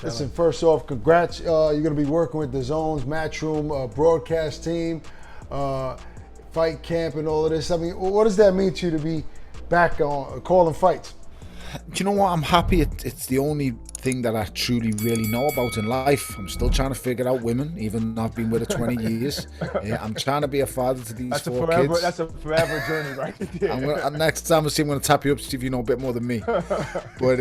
Listen, first off, congrats. You're going to be working with DAZN'S Matchroom broadcast team, fight camp and all of this. I mean, what does that mean to you to be back on calling fights? Do you know what? I'm happy. It's the only thing that I truly really know about in life. I'm still trying to figure out women, even though I've been with her 20 years. I'm trying to be a father to these four kids. That's a forever journey right there. Next time I see him, I'm going to tap you up to see if you know a bit more than me. But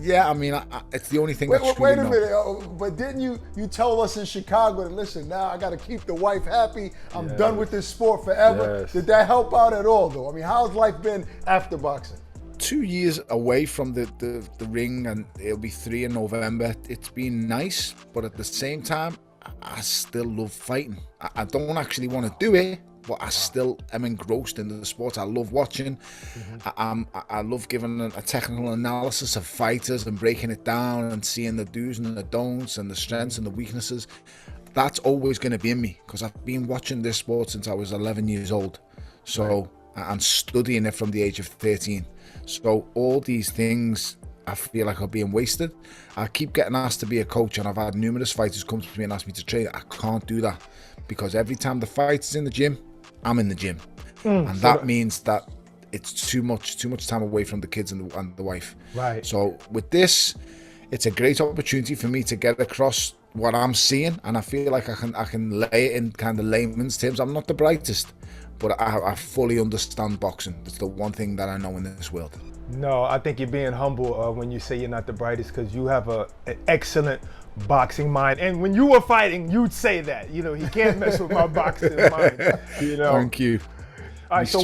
yeah, I mean, it's the only thing wait a minute. But didn't you tell us in Chicago that, listen, now I got to keep the wife happy. I'm done with this sport forever. Yes. Did that help out at all, though? I mean, how's life been after boxing? 2 years away from the ring, and it'll be 3 in November. It's been nice, but at the same time, I still love fighting. I don't actually want to do it, but I still am engrossed in the sport. I love watching. I love giving a technical analysis of fighters and breaking it down and seeing the do's and the don'ts and the strengths and the weaknesses. That's always going to be in me because I've been watching this sport since I was 11 years old. So I'm studying it from the age of 13. So all these things I feel like are being wasted. I keep getting asked to be a coach, and I've had numerous fighters come to me and ask me to train. I can't do that because every time the fight is in the gym, I'm in the gym, and that means that it's too much time away from the kids and the wife. Right. So with this, it's a great opportunity for me to get across what I'm seeing, and I feel like I can lay it in kind of layman's terms. I'm not the brightest, but I fully understand boxing. It's the one thing that I know in this world. No, I think you're being humble when you say you're not the brightest, because you have an excellent boxing mind. And when you were fighting, you'd say that. You know, he can't mess with my boxing mind. You know. Thank you. All right, so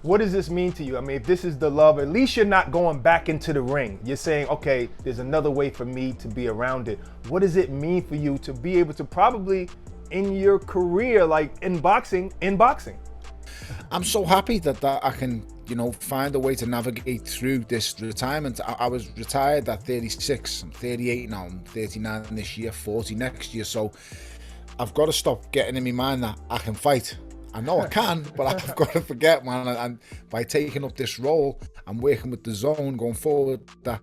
what does this mean to you? I mean, if this is the love, at least you're not going back into the ring. You're saying, okay, there's another way for me to be around it. What does it mean for you to be able to probably, in your career, like in boxing? I'm so happy that I can, you know, find a way to navigate through this retirement. I was retired at 36. I'm 38 now. I'm 39 this year, 40 next year. So I've got to stop getting in my mind that I can fight. I know I can, but I've got to forget, man. And by taking up this role, I'm working with DAZN going forward, that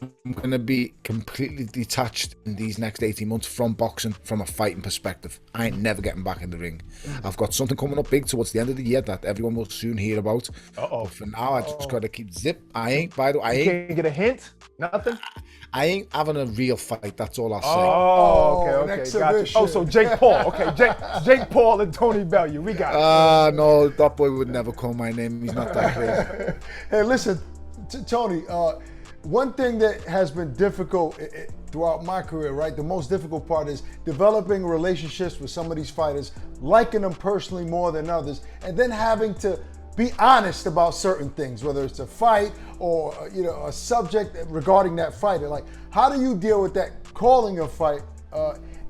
I'm going to be completely detached in these next 18 months from boxing, from a fighting perspective. I ain't never getting back in the ring. I've got something coming up big towards the end of the year that everyone will soon hear about. But for now, I just got to keep zip. Can't get a hint? Nothing? I ain't having a real fight, that's all I'll say. Oh, okay, gotcha. Oh, so Jake Paul. Okay, Jake Paul and Tony Bellew. We got it. No, that boy would never call my name. He's not that crazy. Hey, listen, Tony, one thing that has been difficult throughout my career, right? The most difficult part is developing relationships with some of these fighters, liking them personally more than others, and then having to be honest about certain things, whether it's a fight or a subject regarding that fighter. Like, how do you deal with that, calling a fight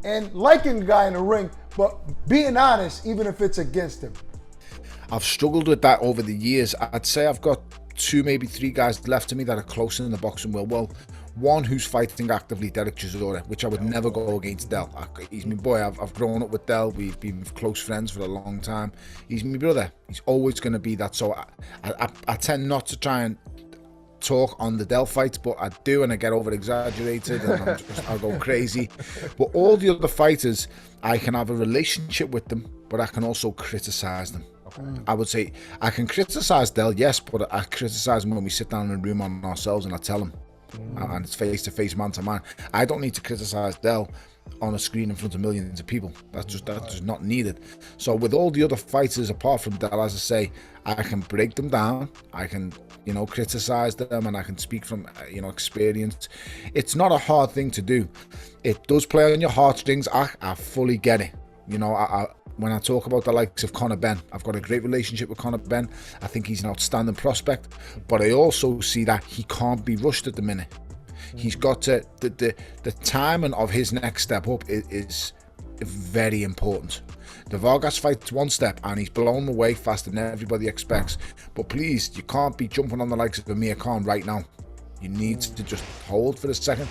and liking a guy in the ring, but being honest even if it's against him? I've struggled with that over the years. I'd say I've got 2, maybe 3 guys left to me that are close in the boxing world. Well, one who's fighting actively, Derek Chisora, which I would never go against Del. He's my boy. I've grown up with Del. We've been close friends for a long time. He's my brother. He's always going to be that. So I tend not to try and talk on the Del fights, but I do, and I get over exaggerated and I'll go crazy. But all the other fighters, I can have a relationship with them, but I can also criticize them. I would say I can criticize Del, yes, but I criticize him when we sit down in a room on ourselves and I tell him. And it's face to face, man to man. I don't need to criticize Del on a screen in front of millions of people. That's just not needed. So with all the other fighters apart from Del, as I say, I can break them down. I can, criticize them, and I can speak from, experience. It's not a hard thing to do. It does play on your heartstrings. I fully get it. When I talk about the likes of Conor Benn, I've got a great relationship with Conor Benn. I think he's an outstanding prospect, but I also see that he can't be rushed at the minute. He's got to, the timing of his next step up is very important. The Vargas fight's one step and he's blown away faster than everybody expects. But please, you can't be jumping on the likes of Amir Khan right now. You need to just hold for a second.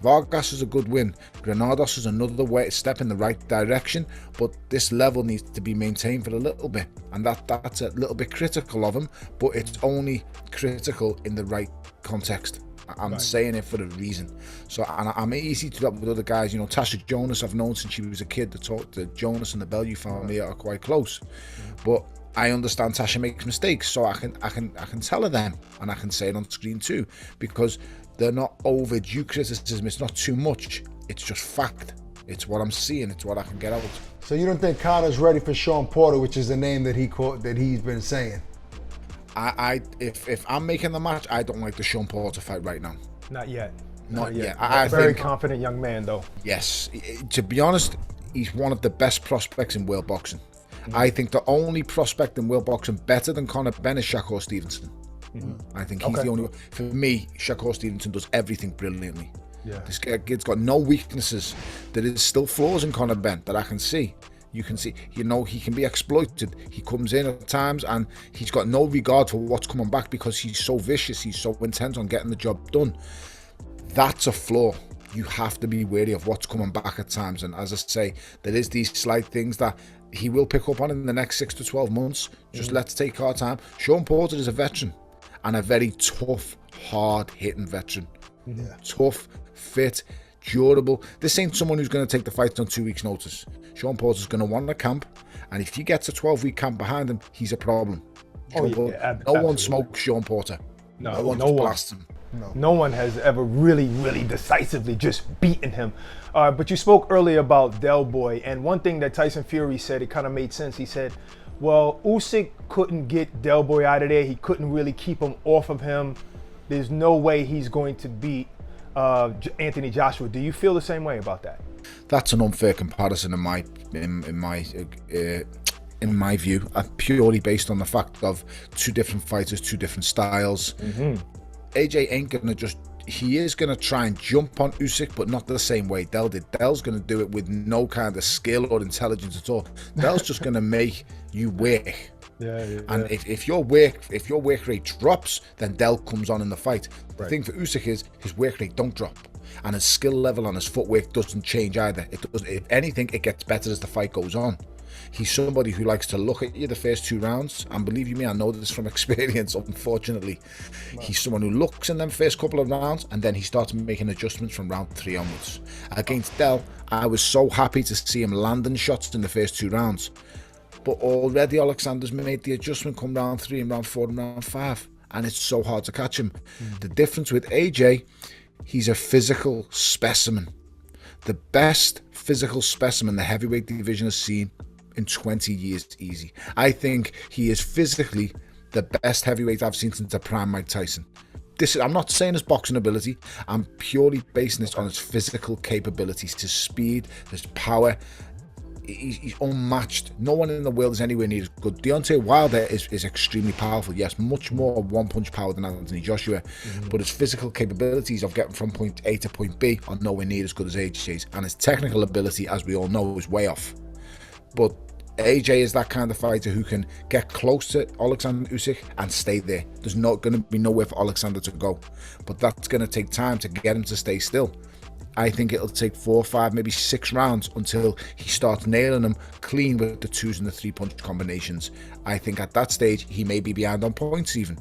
Vargas is a good win. Granados is another step in the right direction, but this level needs to be maintained for a little bit, and that's a little bit critical of him, but it's only critical in the right context. I'm saying it for a reason. So, and I'm easy to do that with other guys. You know, Tasha Jonas, I've known since she was a kid. The Jonas and the Bellew family are quite close. But I understand Tasha makes mistakes, so I can tell her them, and I can say it on screen too, because they're not overdue criticism. It's not too much. It's just fact. It's what I'm seeing. It's what I can get out. So you don't think Conor's ready for Sean Porter, which is the name that he's been saying? If I'm making the match, I don't like the Sean Porter fight right now. Not yet. Not yet. I very confident young man, though. Yes. To be honest, he's one of the best prospects in world boxing. I think the only prospect in world boxing better than Conor Benn is Shakur Stevenson. I think he's the only one. For me, Shakur Stevenson does everything brilliantly. Yeah. This kid's got no weaknesses. There is still flaws in Conor Benn that I can see. You can see, you know, he can be exploited. He comes in at times and he's got no regard for what's coming back because he's so vicious. He's so intent on getting the job done. That's a flaw. You have to be wary of what's coming back at times. And as I say, there is these slight things that he will pick up on in the next 6 to 12 months. Just let's take our time. Sean Porter is a veteran and a very tough, hard-hitting veteran. Tough, fit, durable. This ain't someone who's going to take the fight on 2 weeks' notice. Sean Porter's going to want a camp, and if he gets a 12-week camp behind him, he's a problem. No one smokes Sean Porter. No one blasts him. No one has ever really decisively just beaten him. But you spoke earlier about Del Boy, and one thing that Tyson Fury said, it kind of made sense. He said, well, Usyk couldn't get Del Boy out of there. He couldn't really keep him off of him. There's no way he's going to beat Anthony Joshua. Do you feel the same way about that? That's an unfair comparison in my view, purely based on the fact of two different fighters, two different styles. AJ ain't gonna he is gonna try and jump on Usyk, but not the same way Del did. Del's gonna do it with no kind of skill or intelligence at all. Del's just gonna make you work. And if your work rate drops, then Del comes on in the fight. The thing for Usyk is his work rate don't drop, and his skill level on his footwork doesn't change either. It doesn't. If anything, it gets better as the fight goes on. He's somebody who likes to look at you the first 2 rounds, and believe you me, I know this from experience, unfortunately. He's someone who looks in them first couple of rounds, and then he starts making adjustments from round 3 onwards. Against Del, I was so happy to see him landing shots in the first 2 rounds. But already Alexander's made the adjustment come round 3 and round 4 and round 5, and it's so hard to catch him. The difference with AJ, he's a physical specimen. The best physical specimen the heavyweight division has seen in 20 years easy. I think he is physically the best heavyweight I've seen since the prime Mike Tyson. I'm not saying his boxing ability, I'm purely basing this on his physical capabilities, his speed, his power. He's unmatched. No one in the world is anywhere near as good. Deontay Wilder is extremely powerful. Yes, much more one-punch power than Anthony Joshua, but his physical capabilities of getting from point A to point B are nowhere near as good as AJ's, and his technical ability, as we all know, is way off. But AJ is that kind of fighter who can get close to Oleksandr Usyk and stay there. There's not going to be nowhere for Oleksandr to go, but that's going to take time to get him to stay still. I think it'll take 4, 5, maybe 6 rounds until he starts nailing them clean with the 2s and the 3-punch combinations. I think at that stage he may be behind on points even,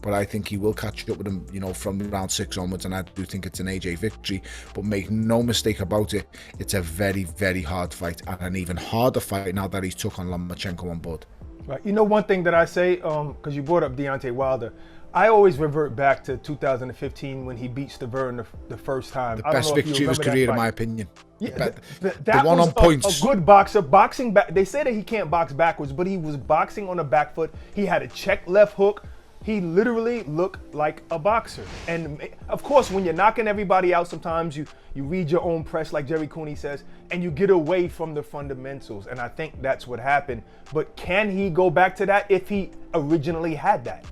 but I think he will catch up with him, you know, from round 6 onwards, and I do think it's an AJ victory. But make no mistake about it, it's a very, very hard fight, and an even harder fight now that he's took on Lomachenko on board. Right. You know, one thing that I say, because you brought up Deontay Wilder, I always revert back to 2015 when he beat Stavern the first time. The best victory of his career, in my opinion. Yeah, that the one was on points. A good boxer, boxing back. They say that he can't box backwards, but he was boxing on the back foot. He had a check left hook. He literally looked like a boxer. And of course, when you're knocking everybody out, sometimes you read your own press, like Jerry Cooney says, and you get away from the fundamentals. And I think that's what happened. But can he go back to that if he originally had that?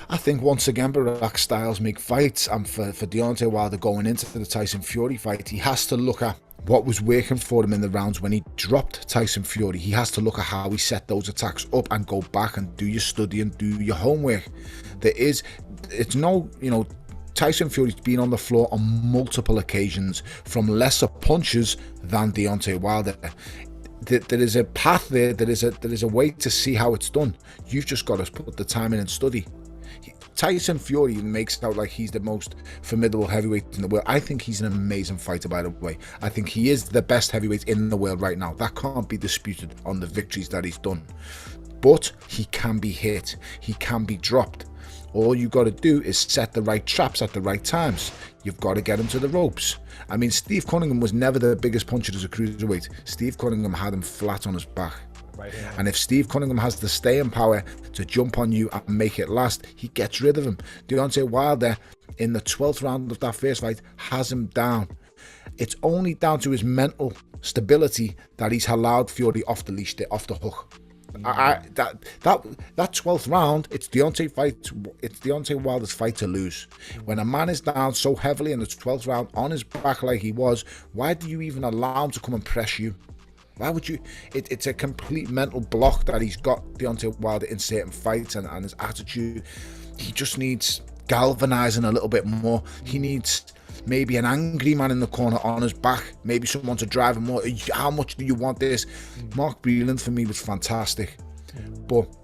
I think once again, Barack styles make fights, and for Deontay Wilder going into the Tyson Fury fight, he has to look at what was working for him in the rounds when he dropped Tyson Fury. He has to look at how he set those attacks up and go back and do your study and do your homework. Tyson Fury's been on the floor on multiple occasions from lesser punches than Deontay Wilder. There is a path there, there is a way to see how it's done. You've just got to put the time in and study. Tyson Fury makes it out like he's the most formidable heavyweight in the world. I think he's an amazing fighter, by the way. I think he is the best heavyweight in the world right now. That can't be disputed on the victories that he's done. But he can be hit. He can be dropped. All you got to do is set the right traps at the right times. You've got to get him to the ropes. I mean, Steve Cunningham was never the biggest puncher as a cruiserweight. Steve Cunningham had him flat on his back. Right. And if Steve Cunningham has the staying power to jump on you and make it last, he gets rid of him. Deontay Wilder, in the 12th round of that first fight, has him down. It's only down to his mental stability that he's allowed Fury off the leash, off the hook. That 12th round, it's Deontay Wilder's fight to lose. When a man is down so heavily in the 12th round on his back like he was, why do you even allow him to come and press you? Why would you? It's a complete mental block that he's got, Deontay Wilder, in certain fights, and his attitude. He just needs galvanizing a little bit more. He needs maybe an angry man in the corner on his back, maybe someone to drive him more. How much do you want this? Mark Breland for me was fantastic, but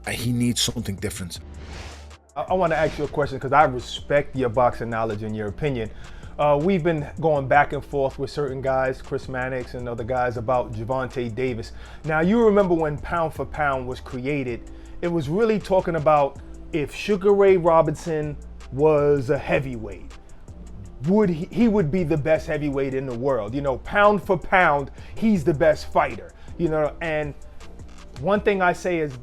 he needs something different. I want to ask you a question because I respect your boxing knowledge and your opinion. We've been going back and forth with certain guys, Chris Mannix and other guys, about Gervonta Davis. Now, you remember when Pound for Pound was created, it was really talking about if Sugar Ray Robinson was a heavyweight, he would be the best heavyweight in the world. You know, pound for pound, he's the best fighter. You know, and one thing I say is,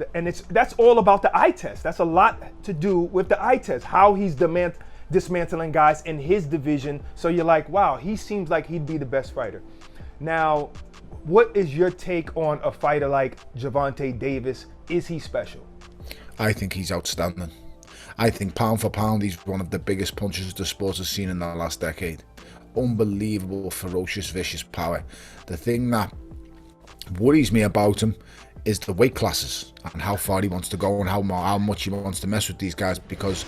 that's all about the eye test. That's a lot to do with the eye test, how he's dismantling guys in his division. So you're like, wow, he seems like he'd be the best fighter. Now, what is your take on a fighter like Gervonta Davis? Is he special? I think he's outstanding. I think pound for pound, he's one of the biggest punchers the sport has seen in the last decade. Unbelievable, ferocious, vicious power. The thing that worries me about him is the weight classes and how far he wants to go and how much he wants to mess with these guys, because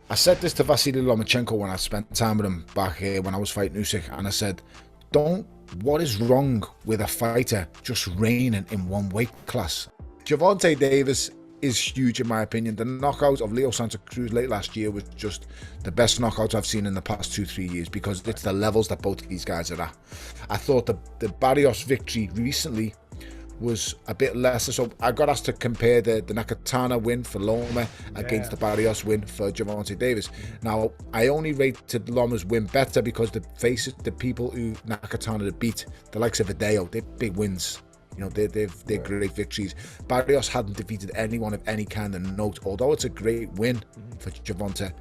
I said this to Vasily Lomachenko when I spent time with him back here when I was fighting Usyk, and I said, what is wrong with a fighter just reigning in one weight class? Gervonta Davis is huge in my opinion. The knockout of Leo Santa Cruz late last year was just the best knockout I've seen in the past 2-3 years, because it's the levels that both of these guys are at. I thought the Barrios victory recently was a bit lesser, so I got asked to compare the Nakatana win for Loma against the Barrios win for Gervonta Davis. Now, I only rated Loma's win better because the people who Nakatana beat, the likes of Hideo, they're big wins. You know, they're great victories. Barrios hadn't defeated anyone of any kind of note, although it's a great win for Gervonta.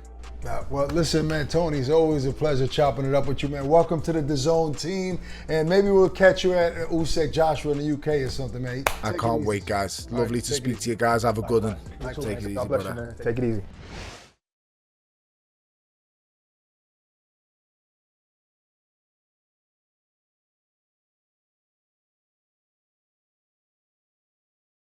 Well, listen, man, Tony, it's always a pleasure chopping it up with you, man. Welcome to the DAZN team, and maybe we'll catch you at Usyk Joshua in the UK or something, man. I can't wait, guys. Lovely to speak to you guys. Have a good one. Take it easy, brother. Take it easy.